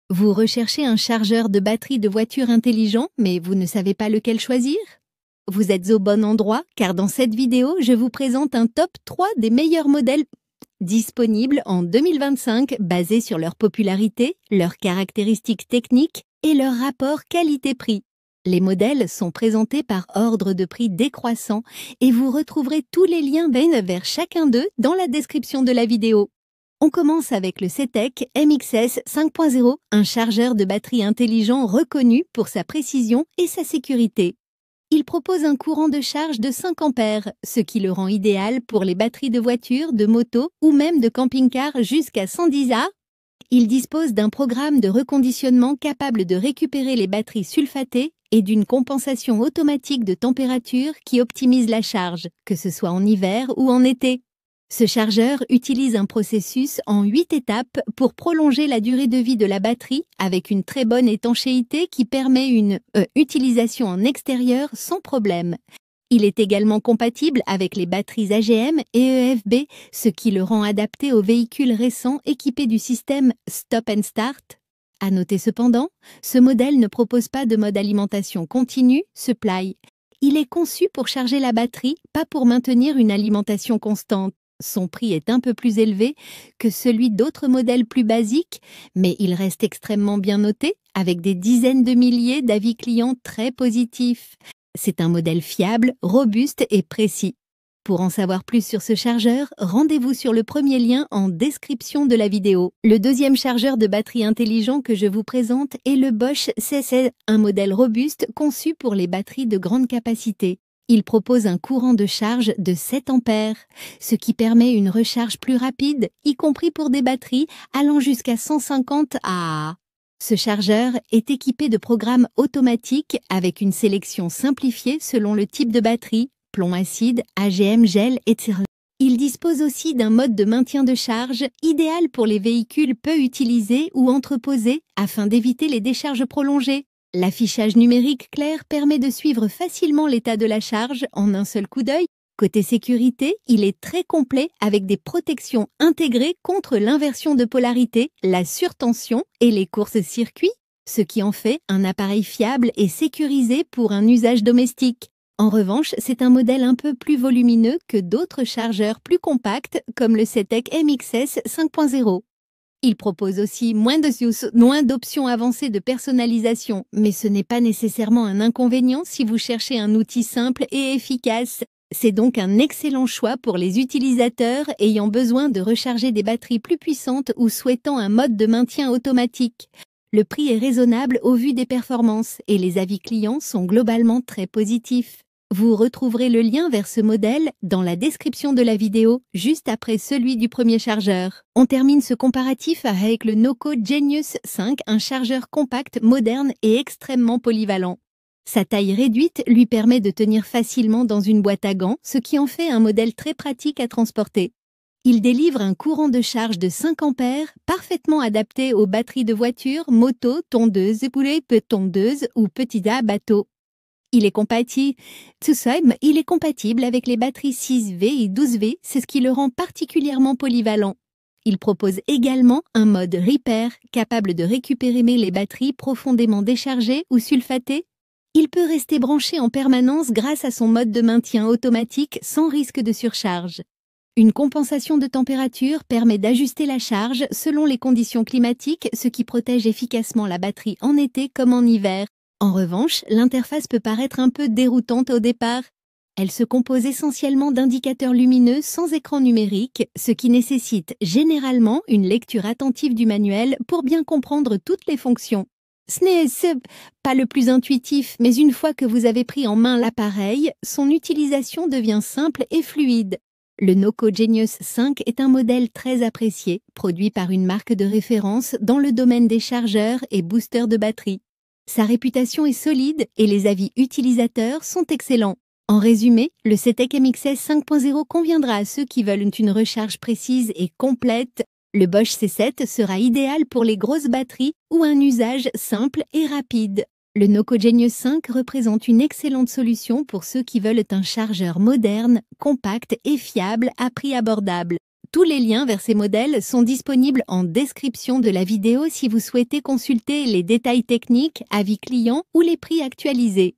Vous recherchez un chargeur de batterie de voiture intelligent, mais vous ne savez pas lequel choisir? Vous êtes au bon endroit, car dans cette vidéo, je vous présente un top 3 des meilleurs modèles disponibles en 2025 basés sur leur popularité, leurs caractéristiques techniques et leur rapport qualité-prix. Les modèles sont présentés par ordre de prix décroissant et vous retrouverez tous les liens vers chacun d'eux dans la description de la vidéo. On commence avec le CETEC MXS 5.0, un chargeur de batterie intelligent reconnu pour sa précision et sa sécurité. Il propose un courant de charge de 5 ampères, ce qui le rend idéal pour les batteries de voitures, de motos ou même de camping-car jusqu'à 110 A. Il dispose d'un programme de reconditionnement capable de récupérer les batteries sulfatées et d'une compensation automatique de température qui optimise la charge, que ce soit en hiver ou en été. Ce chargeur utilise un processus en 8 étapes pour prolonger la durée de vie de la batterie avec une très bonne étanchéité qui permet une utilisation en extérieur sans problème. Il est également compatible avec les batteries AGM et EFB, ce qui le rend adapté aux véhicules récents équipés du système Stop and Start. À noter cependant, ce modèle ne propose pas de mode alimentation continue, supply. Il est conçu pour charger la batterie, pas pour maintenir une alimentation constante. Son prix est un peu plus élevé que celui d'autres modèles plus basiques, mais il reste extrêmement bien noté, avec des dizaines de milliers d'avis clients très positifs. C'est un modèle fiable, robuste et précis. Pour en savoir plus sur ce chargeur, rendez-vous sur le premier lien en description de la vidéo. Le deuxième chargeur de batterie intelligent que je vous présente est le Bosch CC, un modèle robuste conçu pour les batteries de grande capacité. Il propose un courant de charge de 7 ampères, ce qui permet une recharge plus rapide, y compris pour des batteries allant jusqu'à 150 AAA. Ce chargeur est équipé de programmes automatiques avec une sélection simplifiée selon le type de batterie, plomb acide, AGM gel, etc. Il dispose aussi d'un mode de maintien de charge idéal pour les véhicules peu utilisés ou entreposés afin d'éviter les décharges prolongées. L'affichage numérique clair permet de suivre facilement l'état de la charge en un seul coup d'œil. Côté sécurité, il est très complet avec des protections intégrées contre l'inversion de polarité, la surtension et les courses-circuits, ce qui en fait un appareil fiable et sécurisé pour un usage domestique. En revanche, c'est un modèle un peu plus volumineux que d'autres chargeurs plus compacts comme le CETEC MXS 5.0. Il propose aussi moins d'options avancées de personnalisation, mais ce n'est pas nécessairement un inconvénient si vous cherchez un outil simple et efficace. C'est donc un excellent choix pour les utilisateurs ayant besoin de recharger des batteries plus puissantes ou souhaitant un mode de maintien automatique. Le prix est raisonnable au vu des performances et les avis clients sont globalement très positifs. Vous retrouverez le lien vers ce modèle dans la description de la vidéo, juste après celui du premier chargeur. On termine ce comparatif avec le Noco Genius 5, un chargeur compact, moderne et extrêmement polyvalent. Sa taille réduite lui permet de tenir facilement dans une boîte à gants, ce qui en fait un modèle très pratique à transporter. Il délivre un courant de charge de 5 ampères, parfaitement adapté aux batteries de voitures, motos, tondeuses, tondeuses ou petits bateaux. Il est compatible avec les batteries 6V et 12V, c'est ce qui le rend particulièrement polyvalent. Il propose également un mode repair, capable de récupérer les batteries profondément déchargées ou sulfatées. Il peut rester branché en permanence grâce à son mode de maintien automatique sans risque de surcharge. Une compensation de température permet d'ajuster la charge selon les conditions climatiques, ce qui protège efficacement la batterie en été comme en hiver. En revanche, l'interface peut paraître un peu déroutante au départ. Elle se compose essentiellement d'indicateurs lumineux sans écran numérique, ce qui nécessite généralement une lecture attentive du manuel pour bien comprendre toutes les fonctions. Ce n'est pas le plus intuitif, mais une fois que vous avez pris en main l'appareil, son utilisation devient simple et fluide. Le Noco Genius 5 est un modèle très apprécié, produit par une marque de référence dans le domaine des chargeurs et boosters de batterie. Sa réputation est solide et les avis utilisateurs sont excellents. En résumé, le CETEC MXS 5.0 conviendra à ceux qui veulent une recharge précise et complète. Le Bosch C7 sera idéal pour les grosses batteries ou un usage simple et rapide. Le Noco Genius 5 représente une excellente solution pour ceux qui veulent un chargeur moderne, compact et fiable à prix abordable. Tous les liens vers ces modèles sont disponibles en description de la vidéo si vous souhaitez consulter les détails techniques, avis clients ou les prix actualisés.